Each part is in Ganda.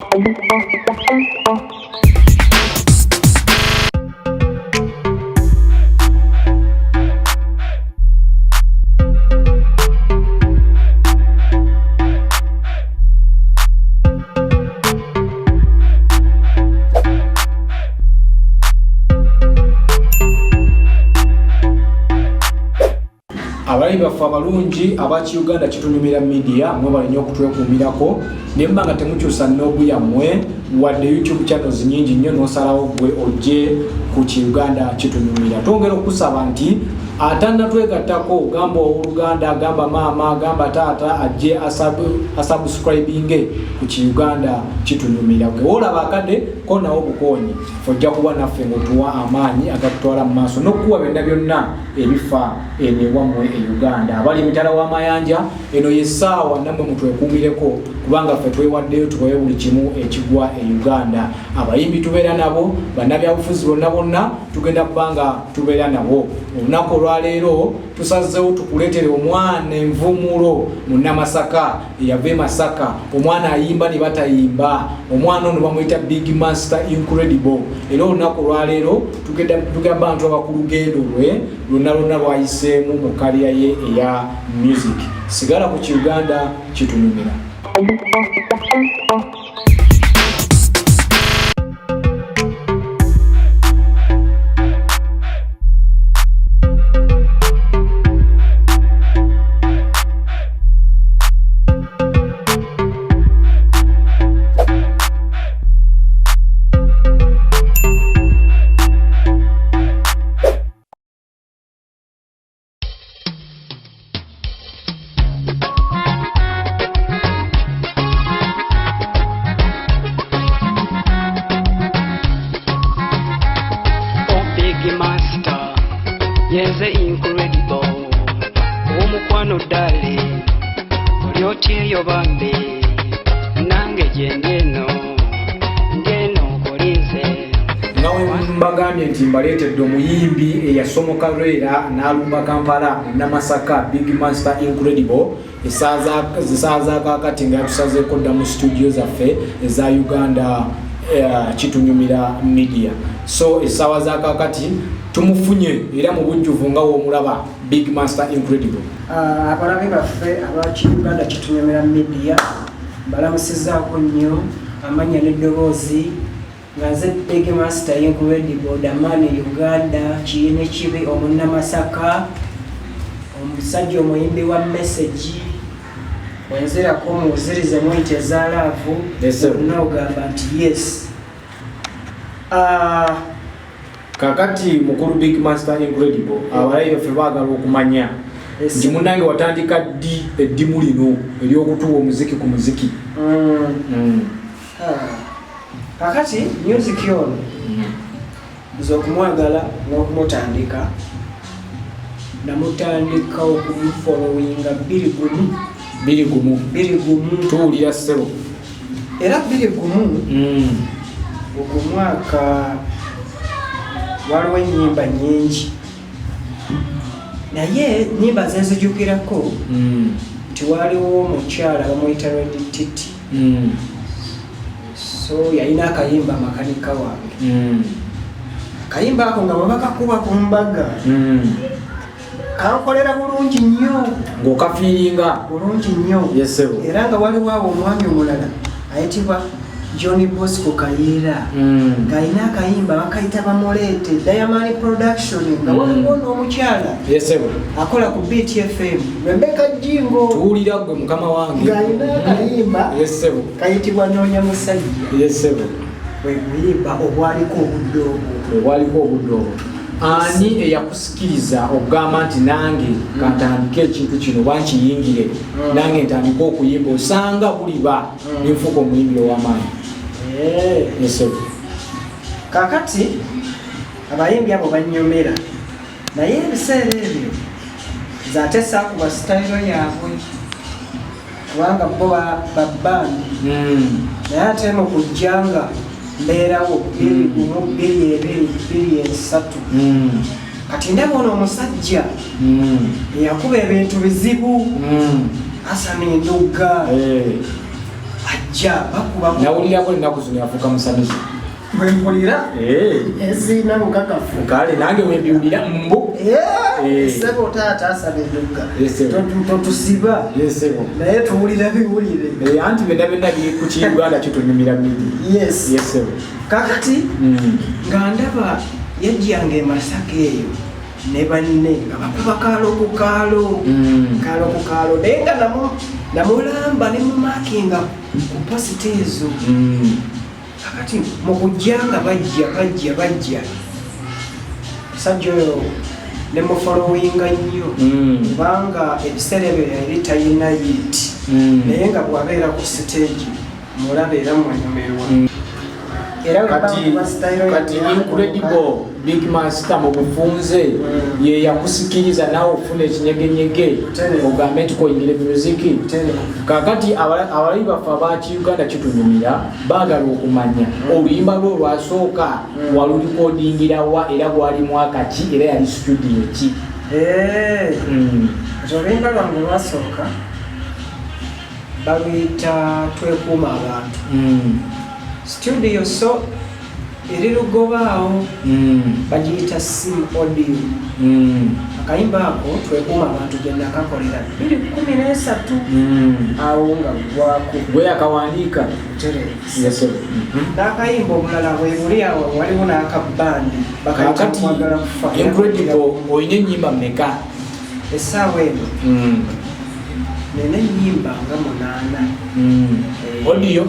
Abali baffe abalungi abaki Uganda Kitunyumira Media mwe bali nnyo okutwekuumirako ne mba nga temukyusa noobu yammwe wadde YouTube channels nyingi nnyo n'osalawo gwe ojje ku Uganda Kitunyumira. Twongera okusaba nti atannatwegattako gamba Oluganda, gamba maama, gamba taata ajje asubscribinge ku Uganda Kitunyumira. Gwe olaba akadde ko nawo bukonyi ojja kuba naffe ng'otuwa amaanyi agatutwala mu maaso n'okuwa byonna byonna ebifa ewammwe e Uganda. Abali mitala w'amayanja eno yessaawa nammwe mutwekuumireko kubanga ffe twewaddeyo tubawe buli kimu ekigwa e Uganda. Abayimbi tubeera nabo, bannabyabufuzi bonna tugenda kubanga tubeera nabo. Olunaku olwaleero tusazeewo tukuleetere omwana envumulo mu Namasaka eyava e Masaka. Omwana ayimba ne batayimba, omwana ono bamuyita Big Master Incredible. Era olunaku olwaleero tugamba nti aba ku lugendo lwe lwonna lwayiseemu mu kaliya ye eya music. Sigala ku Uganda Kitunyumira. Yes, incredible. Omukwano dale, olyotye yobambe, nange jendeno, ndeno kolinze. Nawe mbagambye nti mbaleetedde omuyimbi eyasomoka Lwera n'alumba Kampala Namasaka Big Master Incredible. Esaaza kakati nga tusazeeko dda mu studio zaffe eza Uganda Kitunyumira Media. So essaawa za kakati tumufunye era mu bujjuvu nga w'omulaba Big Master Incredible. Abalabe baffe abaki Uganda Kitunyumira Media balamusizaako nnyo amanya n'eddoboozi nga nze Big Master Incredible Damani Uganda kiyine kibi omunnamasaka omusajja omuyimbi wa message wenzirako muzirize mwite ezaalaavu n'ogamba nti yes. Kakati mukulu Big Master Incredible abalayi baffe baagala okumanya nti munnange watandika ddi eddimu lino ery'okutuwa omuziki ku muziki. Kakati music ono nze okumwagala n'okumutandika namutandika okumufollowinga bbiri gumu tuwulira ssebo era bbiri gumu ogumwaka waliwo ennyimba nyingi naye nnyimba zenzijukirako nti waliwo omukyala bamuyita Red Titi. So yalina akayimba makanika wange akayimba ako nga babakakuba ku mbaga kankolera bulungi nnyo ng'okafiiringa bulungi nnyo era nga waliwo awo omwami omulala ayitibwa Johnny Bosco Kayira ng'alina akayimba bakayita bamuleete Diamond Production nga waliwo n'omukyala akola ku Beat FM Rebecca Jingo tuwulira gwe mukama wange ng'alina akayimba kayitibwa Noonya Musajja bwe buyimba obwaliko obuddoobo. Ani eyakusikiriza okugamba nti nange kantandike ekintu kino bankiyingire nange ntandika okuyimba osanga buliba nenfuuka omuyimbi ow'amaanyi? Kakati abayimbi abo bannyomera naye ebiseera ebyo zaate saakuba sitayiro yaabwe kubanga bo babbandi naye ate mu kujjanga mbeerawo 2-2-3 kati ndabona omusajja eyakuba ebintu bizibu Hassan Nduga bajja bakuba nawulirako ennaku zino yafuuka musamizi wempulira ezina mukakafu kale nange wembiwulira mbu sebo taata asaba edduga totusiba naye tuwulira biwulire anti byonna byonna biri ku Kiuganda kitunyumira midi yesebo kakati nga ndaba yajjanga e Masaka eyo ne banne nga bakuba kaalo ku kaalo naye nga namulamba ne mumakinga ku posita ezo kakati mu kujja nga bajja musajja oyo ne mufolowinga nnyo kubanga ebiseera ebyo yali talina yiti naye nga bwabeera ku siteegi mulaba era mwanyumirwa kati incredible big master mu bufunze ye yakusikiriza nawe ofuna ekinyegenyege ogambe nti koyingira musiki kakati abalabi baffe aba Uganda kitunyumira baagala okumanya oluyimba lwo olwasooka walulikodingira wa era gwali mwaka ki era yali studio ki oluyimba lwange lwasooka baluyita twekuuma abantu studio so eri lugobaawo bagiyita sim audio akayimba ako twekuuma abantu gyenakakolera 2013 awo nga gwako gwe akawandiika n'akayimba omulala bwebuli awo waliwo n'akabandi bakayitakwagala kufa incredible olina ennyimba mmeka essaawa eno nina ennyimba nga 8 audio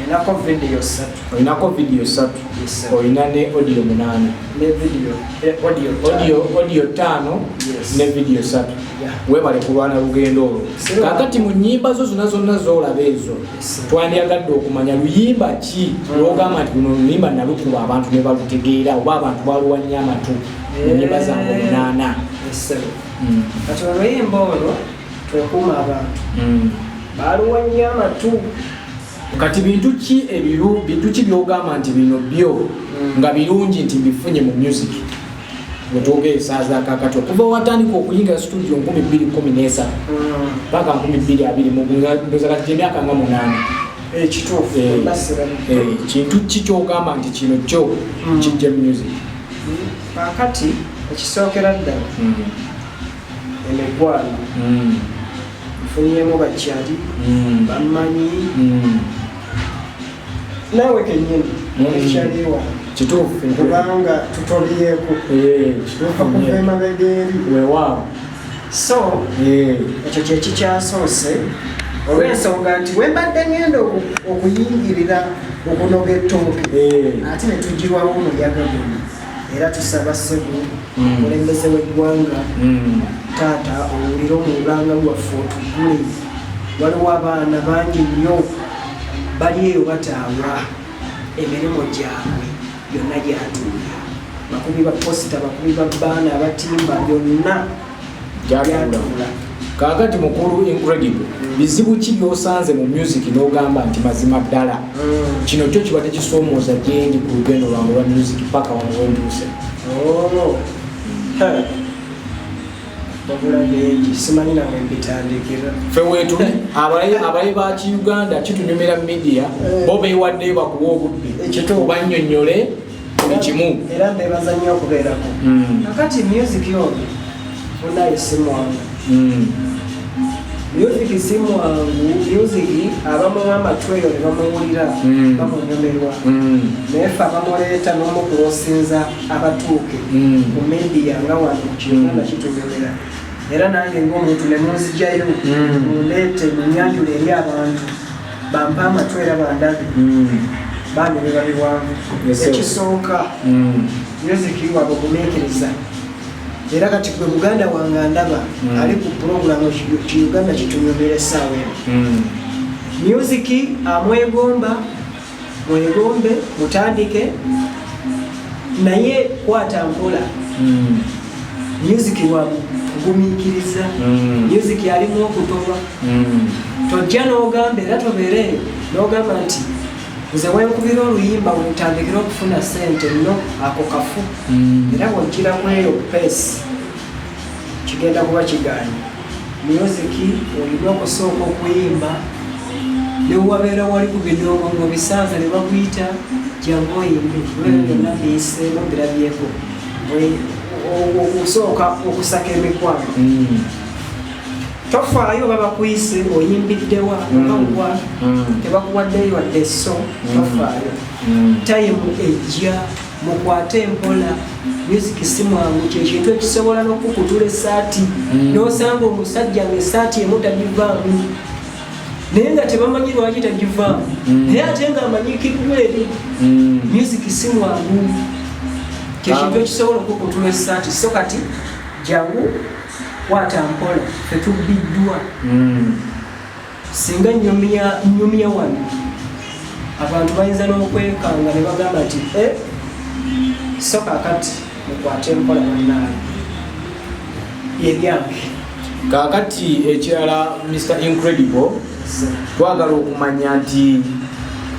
Olinako video 3. Olinako video 3. Yes. Olina ne audio 8. Ne video. Audio 5 ne video 3. Yeah. Webale kulwana lugendo olwo. Kakati mu nnyimba zo zonna zolaba ezo. Twandiyagadde okumanya luyimba ki lwogamba nti luno luyimba nalukuba abantu ne balutegeera oba abantu baluwanya amatu. Nnyimba zange 8. Kati oluyimba olwo twekuuma abantu. Baluwanya amatu. Kati bintu ki byogamba nti bino byo nga birungi nti bifunye mu music bwetwogeesaaza kakati okuva watandika okuyinga studio 2013 paka 2020 ndoza kati emyaka nga 8 kituufu kintu ki kyogamba nti kino kyo kijja music kakati ekisookera ddala emikwano mfunyemu bakyali bamanyi nawe kenyini ekyaliwa kituufu kubanga tutolyeko okuva emabega eri weewaawo so ekyo kyekikyasoose olw'ensonga nti wembadde ngenda okuyingirira okunoga ettooke ate ne tugirwawo omuyaga guno era tusaba ssebo omukulembeze w'eggwanga taata owulire omulanga lwaffe otugule waliwo abaana bangi nnyo bali eyo bataawa emirimu gyabwe byonna gyatuula bakubi ba posita bakubi ba baana abatimba byonna gyatuula kakati mukulu incredible bizibu ki byosanze mu music n'ogamba nti mazima ddala kino kyo kiba tekisoomooza gyendi ku lugendo lwange lwa music paka wano wentuuse simanyi nange mbitandikira ffe weetuli abayi ba Kiuganda kitunyumira media bo beewaddeyo bakuwa obudde obannyonnyole buli kimu era mbebaza nnyo okubeerako kakati music yono funayo si mwangu music si mwangu music abamu amatweyo ne bamuwulira bamunyumirwa naye ffe abamuleeta n'omukulosinza abatuuke ku media nga wano ku Kiuganda kitunyumira era nange ng'omuntu ne munzijayo mundeete munyanjula eri abantu bampa amatwe era bandabe banyumira biwanvu ekisooka music wabwe ogumiikiriza era kati gwe muganda wange andaba ali ku puroguramu Kiuganda kitunyumira essaawa eno music amwegomba mwegombe mutandike naye kwata mpola music wagumiikiriza music alimu okutoba tojja n'ogamba era tobeereeyo n'ogamba nti nze wenkubira oluyimba wetandikira okufuna ssente nno ako kafu era bwojjira kweyo peesi kigenda kuba kigaanyi music olina okusooka okuyimba ne wabeera wali ku bidongo ng'obisanza ne bakuyita jangu oyimbe byonna biyiseemu birabyeko osooka okusaka emikwano tofaayo babakuyise oyimbiddewa obawa tebakuwaddeyo wadde so tofaayo tayimu ejja mukwate empola music si mwangu kyekintu ekisobola n'okukutula essaati n'osanga omusajja ng'essaati emu tagivaamu naye nga tebamanyi lwaki tagivaamu naye ate ng'amanyikiddwa eri music si mwangu kyekintu ekisobola okukutula essaati so kati jangu kwata mpola fetubbiddwa singa nnyumya wano abantu bayinza n'okwekanga ne bagamba nti so kakati mukwate empola bannaayo ebyange kakati ekirala Mr. Incredible twagala okumanya nti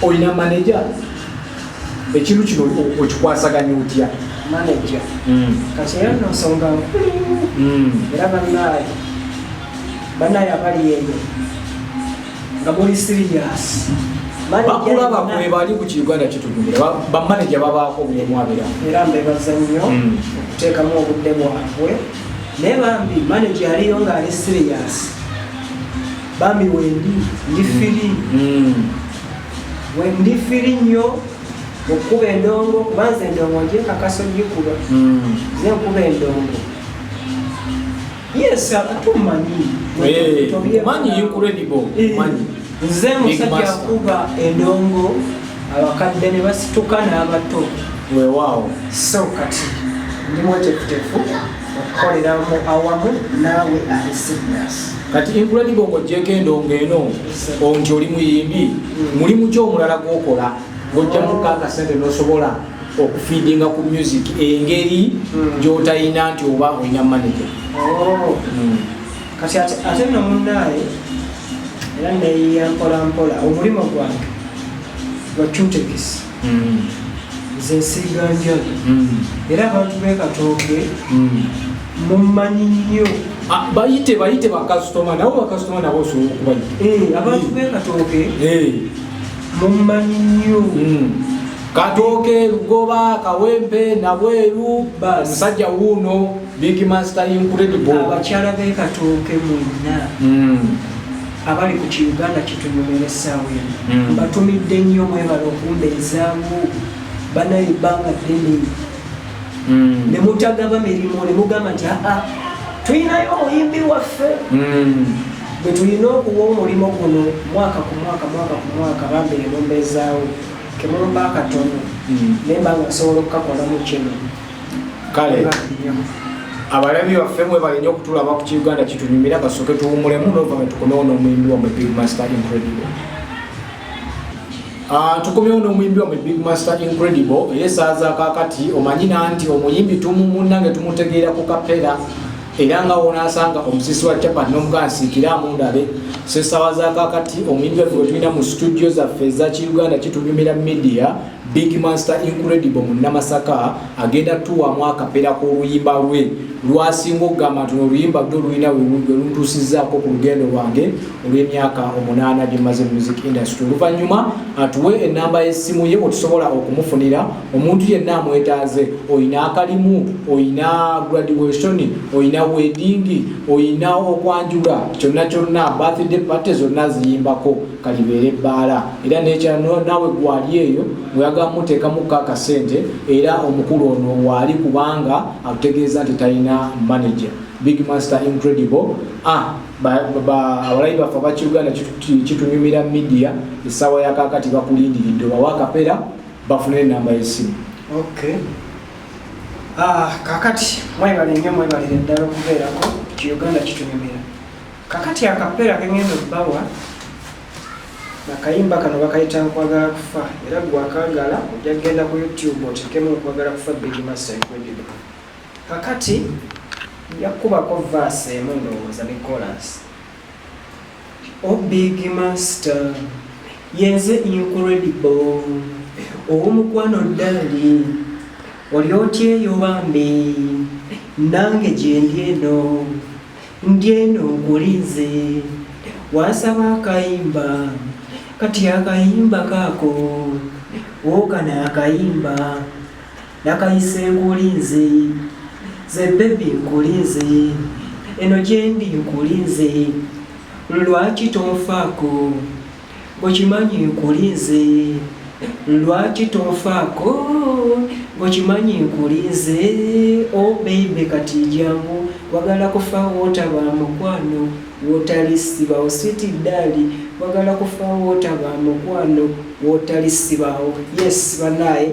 olina manager ekintu kino okikwasaganya otya manager kati era nosonga era bannaayo abali eyo nga muli serious bakulaba kwe bali ku Uganda kitujumira bamanager babaako obulimu abira era mbebaza nnyo okuteekamu obudde bwabwe naye bambi manager aliyo ng'ali serious bambi wendi firi nnyo okukuba endongo kubanza endongo njekakaso gikuba ze nkuba endongo yes atumanyi Incredible nze musajja akuba endongo abakadde ne basituka n'abato weewaawo so kati ndi mwetefutefu okukoleramu awamu naawe ali serious kati Incredible ng'oggyeko endongo eno nti oli muyimbi mulimu ki omulala gw'okola ng'ojjamuko akasente n'osobola okufiidinga ku music engeri gy'otayina nti oba olina manager kati ate nno munnaaye era neeyiya mpolampola omulimu gwange lwa tutekisi nze nsiiga njaga era abantu b'ekatooke mummanyi nnyo bayite bakasitoma nabo bakasitoma nabo osobola okubayita abantu b'ekatooke mummanyi nnyo Katooke Lugoba Kawempe Nabweru musajja wuuno Big Master Incredible abakyala b'ekatooke mwenna abali ku Uganda kitunyumira essaawa eno batumidde nnyo mwebala okundeezaamu banayo ebbanga ddene ne mutagaba mirimu ne mugamba nti tulinayo omuyimbi waffe bwe tulina okuwa omulimu guno mwaka ku mwaka bambi ne mumbeezaawo kemulumba akatono naye mbanga nsobola okukakolamu kino kale abalabi baffe mwe balina okutulaba ku Uganda kitunyumira kasooke tuwumulemu n'oluvannyuma tukomewo n'omuyimbi wamwe Big Master Incredible tukomewo n'omuyimbi wamwe Big Master Incredible era essaawa za kaakati omanyi nanti omuyimbi tumunnange tumutegeera ku kapera era nga wonaasanga omusisi wa Japan n'omugansiikira amundabe so essaawa za kaakati omuyimbi waffe we tulina mu studio zaffe eza Uganda kitunyumira media Big Master Incredible mu Namasaka agenda tuwamu akapera k'oluyimba lwe lwasinga okugamba nti oluyimba lwe lulina luntuusizzaako ku lugendo lwange olw'emyaka 8 gye maze mu music industry oluvannyuma atuwe ennamba y'essimu ye otusobola okumufunira omuntu yenna amwetaaze oyina akalimu oyina graduation oyina wedding oyina okwanjula kyonna birthday party zonna ziyimbako kalibeere ebbaala era nekyano naawe gwali eyo mweyaga muteekamu akasente era omukulu ono waali kubanga akutegeeza nti talina manager Big Master Incredible abalayi baffe aba Uganda kitunyumira media essaawa ya kaakati bakulindiridde bawa akapera bafune ennamba y'essimu kakati mwebale nnyo mwebalire ddala okubeerako Uganda kitunyumira kakati akapera kengenda obbawa nakayimba kano bakayita nkwagala kufa era gwakagala ojja kgenda ku YouTube otekemu nkwagala kufa Big Master Incredible kakati yakubako verse emu ndowooza ne chorus Big Master yenze Incredible owomukwano ddali oli otyeyo bambi nange gye ndi eno nkulinze wasaba akayimba kati akayimba kako okana akayimba nakayise nkulinze ze baby nkulinze eno gyendi nkulinze lwaki tonfaako ngokimanyi nkulinze lwaki tonfaako ngokimanyi nkulinze o baby kati jangu wagala kufa wotaba mukwano wotalisibawo switi dali wagala kufa wotaba mukwano wotalisibawo. Yes banaye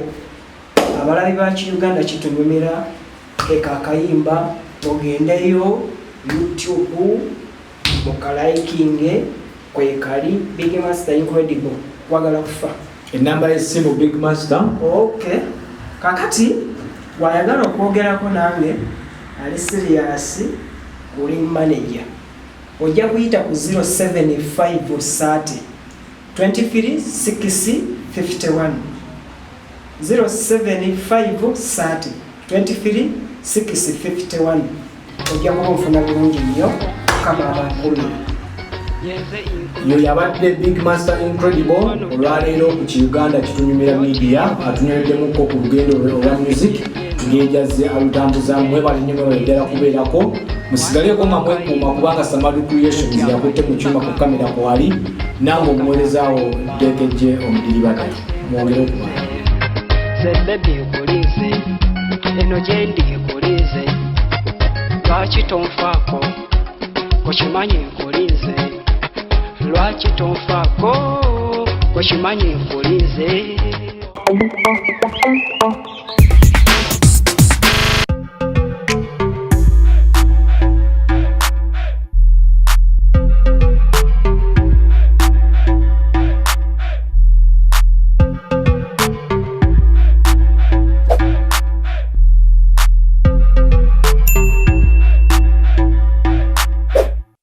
abalabi ba Uganda kitunyumira eka akayimba ogendeyo YouTube mukalaikinge kwekali Big Master Incredible wagala kufa. Enamba y'essimu Big Master. Okay. Kakati wayagala okwogerako nange ali serious uli manager ojja kuyita ku 07530 23 651 07530 23 651 ojja kuba nfuna bulungi nnyo kama abakulu. Yo yabadde Big Master Incredible olwaleero ku Uganda Kitunyumira Media atunyoleddemukko ku lugendo olwa music ng'ejazze alutambuza mwebale nnyo mwebaleddala kubeerako musigaleko nga mwekuuma kubanga Samadu Creations yakutte mu kyuma ku kamera kwali nange omuweerezaawo Dekeje Omudiribadde mwongere okumala. Baby nkulinze eno gyendi nkulinze lwaki tonfaako okimanyi nkulinze lwaki tonfaako okimanyi nkulinze.